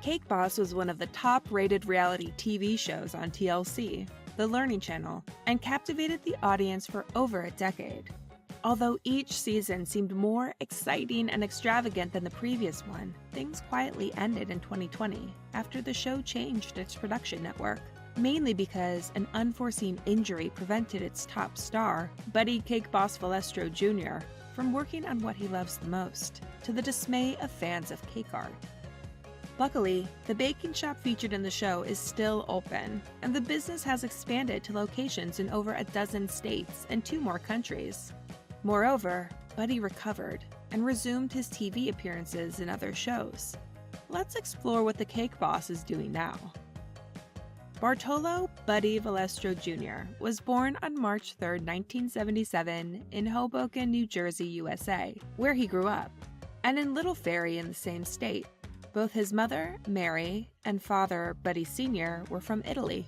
Cake Boss was one of the top-rated reality TV shows on TLC, the Learning Channel, and captivated the audience for over a decade. Although each season seemed more exciting and extravagant than the previous one, things quietly ended in 2020 after the show changed its production network, mainly because an unforeseen injury prevented its top star, Buddy Cake Boss Valastro Jr., from working on what he loves the most, to the dismay of fans of cake art. Luckily, the baking shop featured in the show is still open, and the business has expanded to locations in over a dozen states and 2 more countries. Moreover, Buddy recovered and resumed his TV appearances in other shows. Let's explore what the Cake Boss is doing now. Bartolo Buddy Valastro Jr. was born on March 3, 1977 in Hoboken, New Jersey, USA, where he grew up, and in Little Ferry in the same state. Both his mother, Mary, and father, Buddy Sr., were from Italy.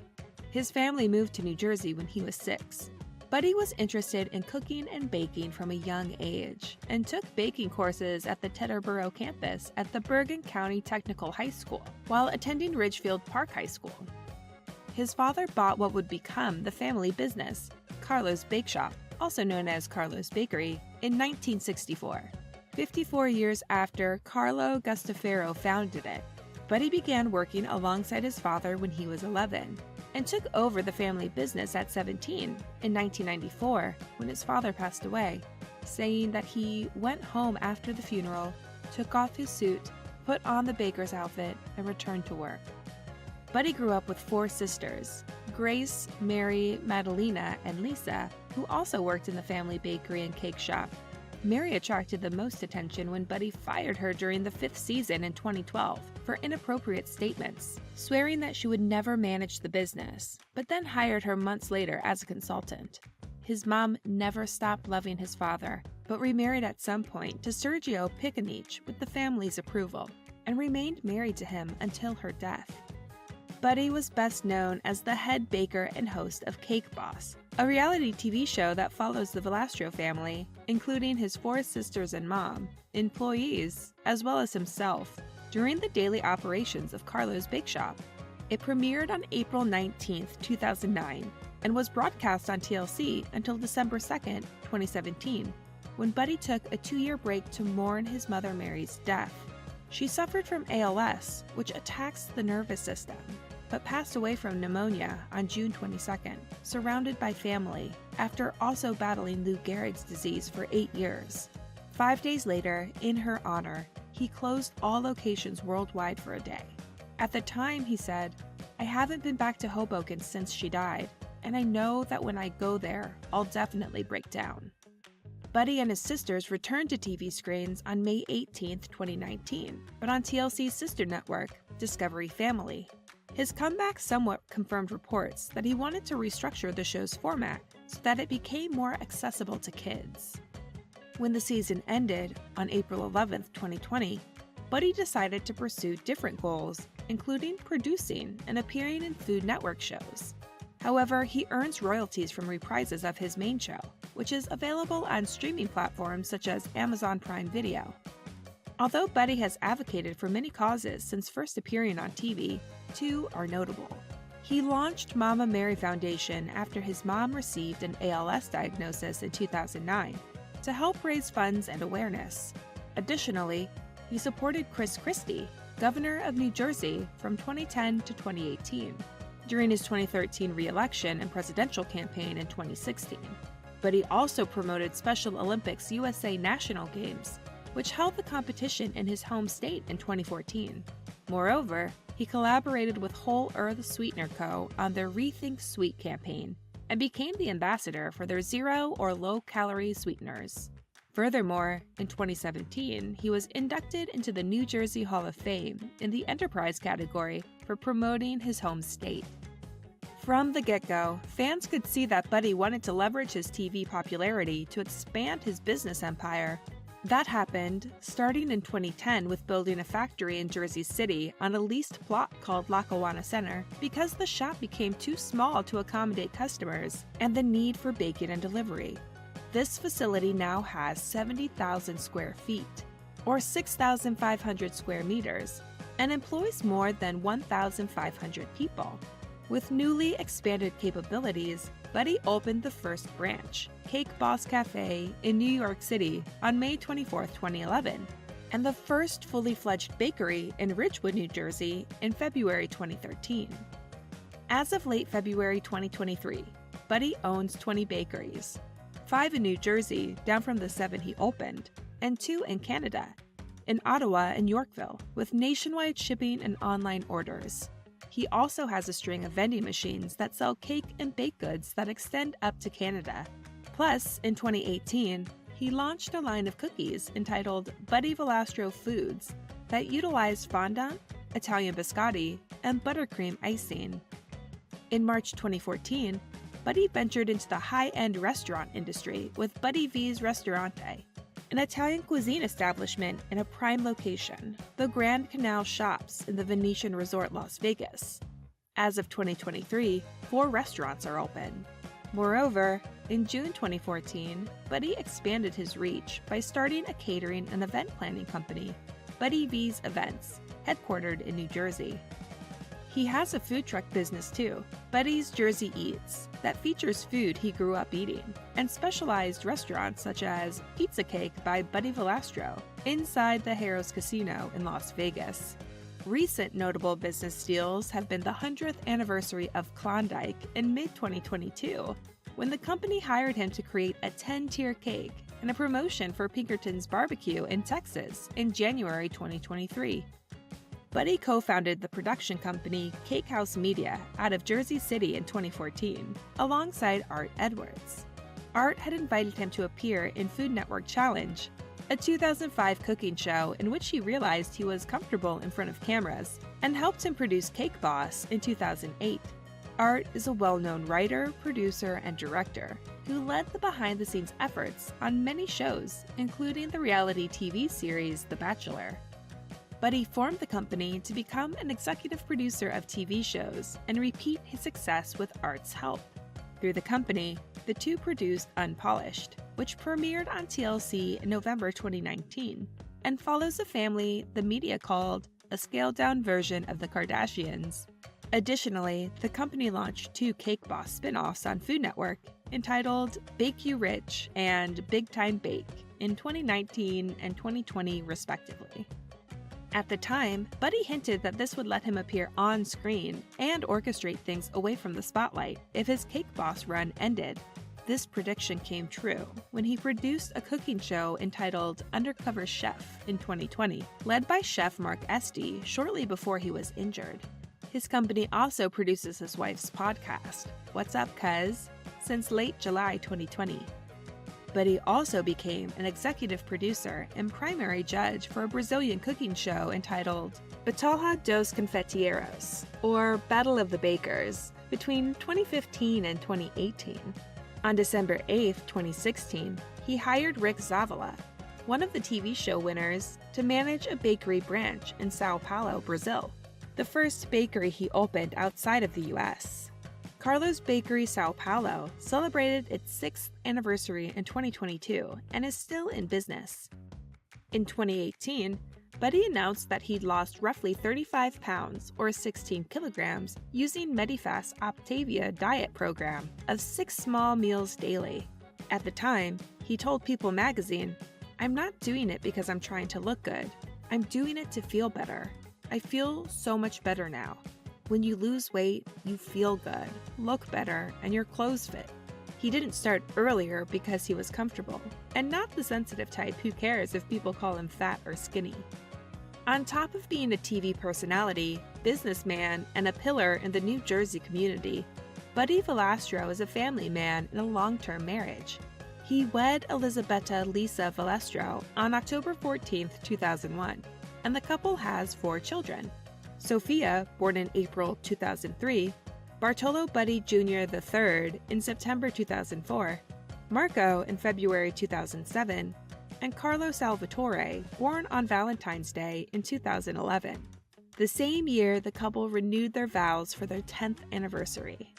His family moved to New Jersey when he was 6. Buddy was interested in cooking and baking from a young age and took baking courses at the Teterboro campus at the Bergen County Technical High School while attending Ridgefield Park High School. His father bought what would become the family business, Carlo's Bake Shop, also known as Carlo's Bakery, in 1964. 54 years after Carlo Gustafaro founded it, Buddy began working alongside his father when he was 11 and took over the family business at 17 in 1994 when his father passed away, saying that he went home after the funeral, took off his suit, put on the baker's outfit, and returned to work. Buddy grew up with 4 sisters, Grace, Mary, Madalena, and Lisa, who also worked in the family bakery and cake shop. Mary attracted the most attention when Buddy fired her during the 5th season in 2012 for inappropriate statements, swearing that she would never manage the business, but then hired her months later as a consultant. His mom never stopped loving his father, but remarried at some point to Sergio Piccanich with the family's approval, and remained married to him until her death. Buddy was best known as the head baker and host of Cake Boss, a reality TV show that follows the Valastro family, including his 4 sisters and mom, employees, as well as himself, during the daily operations of Carlo's Bake Shop. It premiered on April 19, 2009, and was broadcast on TLC until December 2, 2017, when Buddy took a 2-year break to mourn his mother Mary's death. She suffered from ALS, which attacks the nervous system, but passed away from pneumonia on June 22nd, surrounded by family, after also battling Lou Gehrig's disease for 8 years. 5 days later, in her honor, he closed all locations worldwide for a day. At the time, he said, "I haven't been back to Hoboken since she died, and I know that when I go there, I'll definitely break down." Buddy and his sisters returned to TV screens on May 18, 2019, but on TLC's sister network, Discovery Family. His comeback somewhat confirmed reports that he wanted to restructure the show's format so that it became more accessible to kids. When the season ended on April 11, 2020, Buddy decided to pursue different goals, including producing and appearing in Food Network shows. However, he earns royalties from reprises of his main show, which is available on streaming platforms such as Amazon Prime Video. Although Buddy has advocated for many causes since first appearing on TV, 2 are notable. He launched Mama Mary Foundation after his mom received an ALS diagnosis in 2009 to help raise funds and awareness. Additionally, he supported Chris Christie, governor of New Jersey, from 2010 to 2018, during his 2013 re-election and presidential campaign in 2016. But he also promoted Special Olympics USA National Games, which held the competition in his home state in 2014. Moreover, he collaborated with Whole Earth Sweetener Co. on their Rethink Sweet campaign and became the ambassador for their zero or low-calorie sweeteners. Furthermore, in 2017, he was inducted into the New Jersey Hall of Fame in the Enterprise category for promoting his home state. From the get-go, fans could see that Buddy wanted to leverage his TV popularity to expand his business empire. That happened starting in 2010 with building a factory in Jersey City on a leased plot called Lackawanna Center because the shop became too small to accommodate customers and the need for baking and delivery. This facility now has 70,000 square feet, or 6,500 square meters, and employs more than 1,500 people. With newly expanded capabilities, Buddy opened the first branch, Cake Boss Cafe, in New York City on May 24, 2011, and the first fully fledged bakery in Ridgewood, New Jersey in February 2013. As of late February 2023, Buddy owns 20 bakeries, 5 in New Jersey, down from the 7 he opened, and 2 in Canada, in Ottawa and Yorkville, with nationwide shipping and online orders. He also has a string of vending machines that sell cake and baked goods that extend up to Canada. Plus, in 2018, he launched a line of cookies entitled Buddy Valastro Foods that utilize fondant, Italian biscotti, and buttercream icing. In March 2014, Buddy ventured into the high-end restaurant industry with Buddy V's Ristorante, an Italian cuisine establishment in a prime location, the Grand Canal Shops in the Venetian Resort Las Vegas. As of 2023, 4 restaurants are open. Moreover, in June 2014, Buddy expanded his reach by starting a catering and event planning company, Buddy V's Events, headquartered in New Jersey. He has a food truck business too, Buddy's Jersey Eats, that features food he grew up eating, and specialized restaurants such as Pizza Cake by Buddy Valastro inside the Harrah's Casino in Las Vegas. Recent notable business deals have been the 100th anniversary of Klondike in mid-2022, when the company hired him to create a 10-tier cake, and a promotion for Pinkerton's Barbecue in Texas in January 2023. Buddy co-founded the production company Cake House Media out of Jersey City in 2014, alongside Art Edwards. Art had invited him to appear in Food Network Challenge, a 2005 cooking show in which he realized he was comfortable in front of cameras, and helped him produce Cake Boss in 2008. Art is a well-known writer, producer, and director who led the behind-the-scenes efforts on many shows, including the reality TV series The Bachelor. Buddy formed the company to become an executive producer of TV shows and repeat his success with Art's help. Through the company, the two produced Unpolished, which premiered on TLC in November 2019, and follows a family the media called a scaled-down version of the Kardashians. Additionally, the company launched 2 Cake Boss spin-offs on Food Network entitled Bake You Rich and Big Time Bake in 2019 and 2020 respectively. At the time, Buddy hinted that this would let him appear on screen and orchestrate things away from the spotlight if his Cake Boss run ended. This prediction came true when he produced a cooking show entitled Undercover Chef in 2020, led by chef Mark Estey shortly before he was injured. His company also produces his wife's podcast, What's Up, Cuz?, since late July 2020. Buddy also became an executive producer and primary judge for a Brazilian cooking show entitled Batalha dos Confeiteiros, or Battle of the Bakers, between 2015 and 2018. On December 8, 2016, he hired Rick Zavala, one of the TV show winners, to manage a bakery branch in Sao Paulo, Brazil, the first bakery he opened outside of the U.S. Carlos Bakery Sao Paulo celebrated its 6th anniversary in 2022 and is still in business. In 2018, Buddy announced that he'd lost roughly 35 pounds, or 16 kilograms, using Medifast's Optavia diet program of 6 small meals daily. At the time, he told People magazine, "I'm not doing it because I'm trying to look good. I'm doing it to feel better. I feel so much better now. When you lose weight, you feel good, look better, and your clothes fit." He didn't start earlier because he was comfortable, and not the sensitive type who cares if people call him fat or skinny. On top of being a TV personality, businessman, and a pillar in the New Jersey community, Buddy Valastro is a family man in a long-term marriage. He wed Elisabetta Lisa Valastro on October 14, 2001, and the couple has 4 children. Sophia, born in April 2003, Bartolo Buddy Jr. III in September 2004, Marco in February 2007, and Carlo Salvatore, born on Valentine's Day in 2011. The same year, the couple renewed their vows for their 10th anniversary.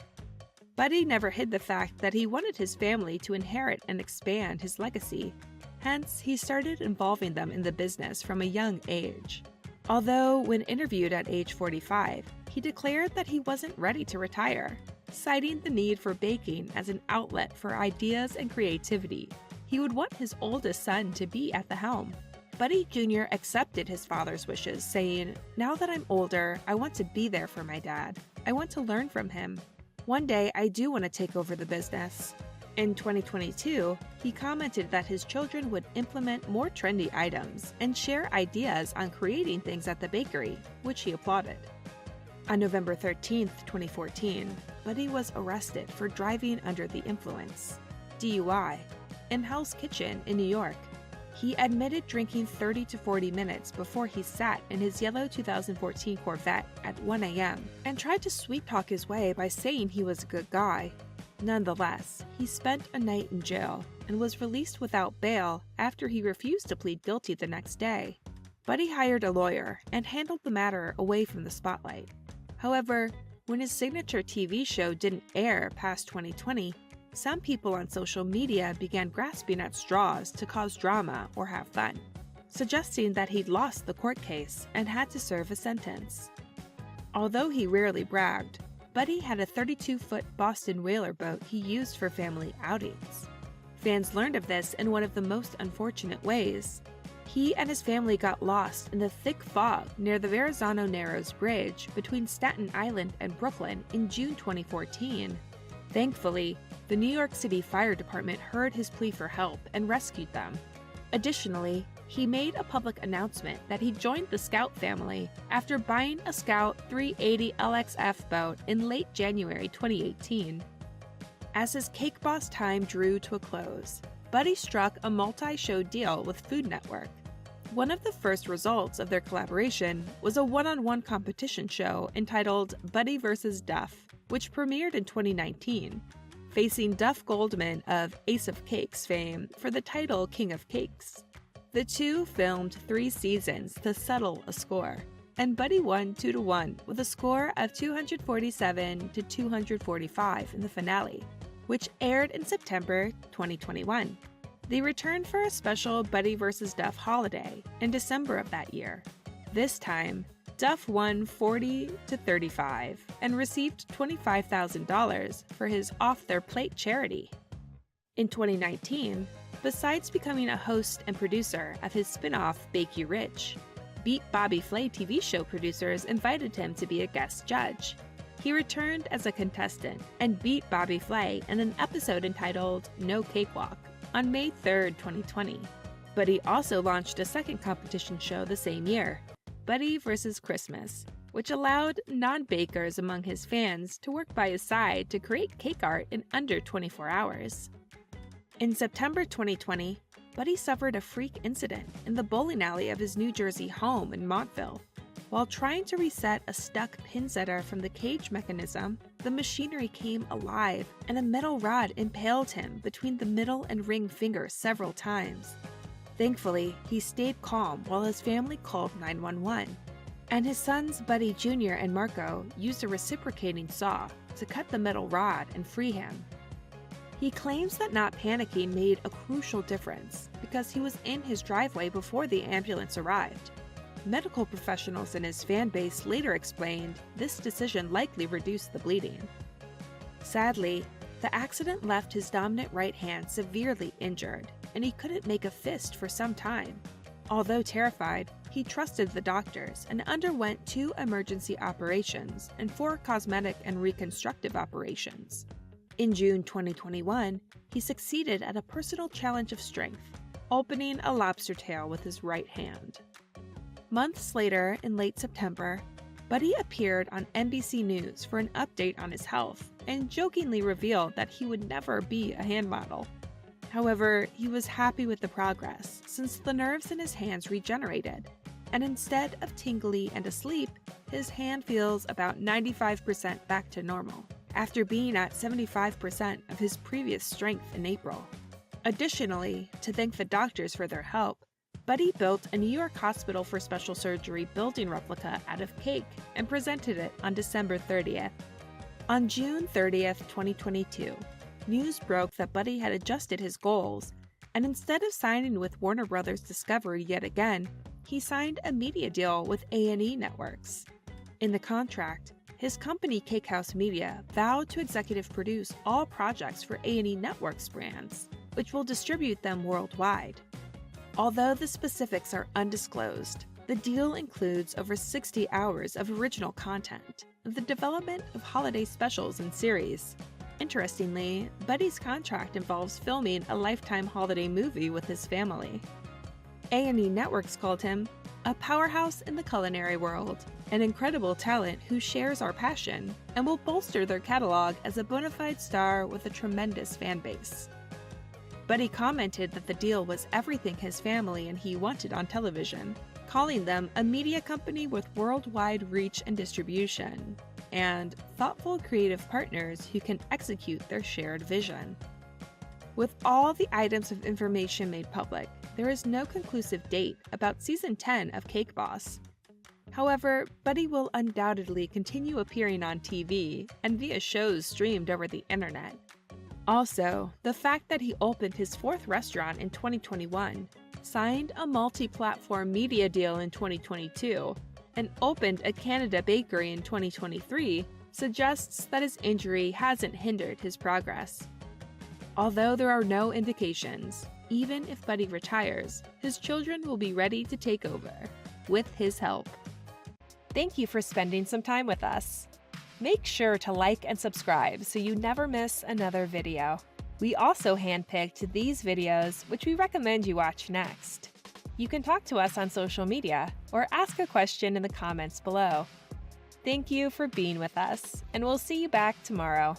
Buddy never hid the fact that he wanted his family to inherit and expand his legacy. Hence, he started involving them in the business from a young age. Although, when interviewed at age 45, he declared that he wasn't ready to retire, citing the need for baking as an outlet for ideas and creativity. He would want his oldest son to be at the helm. Buddy Jr. accepted his father's wishes, saying, "Now that I'm older, I want to be there for my dad. I want to learn from him. One day, I do want to take over the business." In 2022, he commented that his children would implement more trendy items and share ideas on creating things at the bakery, which he applauded. On November 13, 2014, Buddy was arrested for driving under the influence, DUI, in Hell's Kitchen in New York. He admitted drinking 30 to 40 minutes before he sat in his yellow 2014 Corvette at 1 a.m. and tried to sweet-talk his way by saying he was a good guy. Nonetheless, he spent a night in jail and was released without bail after he refused to plead guilty the next day. Buddy hired a lawyer and handled the matter away from the spotlight. However, when his signature TV show didn't air past 2020, some people on social media began grasping at straws to cause drama or have fun, suggesting that he'd lost the court case and had to serve a sentence. Although he rarely bragged, Buddy had a 32-foot Boston whaler boat he used for family outings. Fans learned of this in one of the most unfortunate ways. He and his family got lost in the thick fog near the Verrazano Narrows Bridge between Staten Island and Brooklyn in June 2014. Thankfully, the New York City Fire Department heard his plea for help and rescued them. Additionally, he made a public announcement that he joined the Scout family after buying a Scout 380 LXF boat in late January 2018. As his Cake Boss time drew to a close, Buddy struck a multi-show deal with Food Network. One of the first results of their collaboration was a one-on-one competition show entitled Buddy vs. Duff, which premiered in 2019, facing Duff Goldman of Ace of Cakes fame for the title King of Cakes. The two filmed 3 seasons to settle a score, and Buddy won 2-1 with a score of 247 to 245 in the finale, which aired in September 2021. They returned for a special Buddy vs. Duff holiday in December of that year. This time, Duff won 40 to 35 and received $25,000 for his Off Their Plate charity. In 2019, besides becoming a host and producer of his spin-off Bake You Rich, Beat Bobby Flay TV show producers invited him to be a guest judge. He returned as a contestant and beat Bobby Flay in an episode entitled No Cakewalk on May 3, 2020. Buddy also launched a second competition show the same year, Buddy vs. Christmas, which allowed non-bakers among his fans to work by his side to create cake art in under 24 hours. In September 2020, Buddy suffered a freak incident in the bowling alley of his New Jersey home in Montville. While trying to reset a stuck pin setter from the cage mechanism, the machinery came alive and a metal rod impaled him between the middle and ring finger several times. Thankfully, he stayed calm while his family called 911, and his sons Buddy Jr. and Marco used a reciprocating saw to cut the metal rod and free him. He claims that not panicking made a crucial difference because he was in his driveway before the ambulance arrived. Medical professionals in his fan base later explained this decision likely reduced the bleeding. Sadly, the accident left his dominant right hand severely injured, and he couldn't make a fist for some time. Although terrified, he trusted the doctors and underwent 2 emergency operations and 4 cosmetic and reconstructive operations. In June 2021, he succeeded at a personal challenge of strength, opening a lobster tail with his right hand. Months later, in late September, Buddy appeared on NBC News for an update on his health and jokingly revealed that he would never be a hand model. However, he was happy with the progress since the nerves in his hands regenerated, and instead of tingly and asleep, his hand feels about 95% back to normal, after being at 75% of his previous strength in April. Additionally, to thank the doctors for their help, Buddy built a New York Hospital for Special Surgery building replica out of cake and presented it on December 30th. On June 30th, 2022, news broke that Buddy had adjusted his goals, and instead of signing with Warner Bros. Discovery yet again, he signed a media deal with A&E Networks. In the contract, his company Cakehouse Media vowed to executive produce all projects for A&E Networks brands, which will distribute them worldwide. Although the specifics are undisclosed, the deal includes over 60 hours of original content, the development of holiday specials and series. Interestingly, Buddy's contract involves filming a Lifetime holiday movie with his family. A&E Networks called him a powerhouse in the culinary world, an incredible talent who shares our passion and will bolster their catalog as a bona fide star with a tremendous fan base. Buddy commented that the deal was everything his family and he wanted on television, calling them a media company with worldwide reach and distribution, and thoughtful creative partners who can execute their shared vision. With all the items of information made public, there is no conclusive date about Season 10 of Cake Boss. However, Buddy will undoubtedly continue appearing on TV and via shows streamed over the internet. Also, the fact that he opened his 4th restaurant in 2021, signed a multi-platform media deal in 2022, and opened a Canada bakery in 2023 suggests that his injury hasn't hindered his progress. Although there are no indications, even if Buddy retires, his children will be ready to take over, with his help. Thank you for spending some time with us. Make sure to like and subscribe so you never miss another video. We also handpicked these videos, which we recommend you watch next. You can talk to us on social media or ask a question in the comments below. Thank you for being with us, and we'll see you back tomorrow.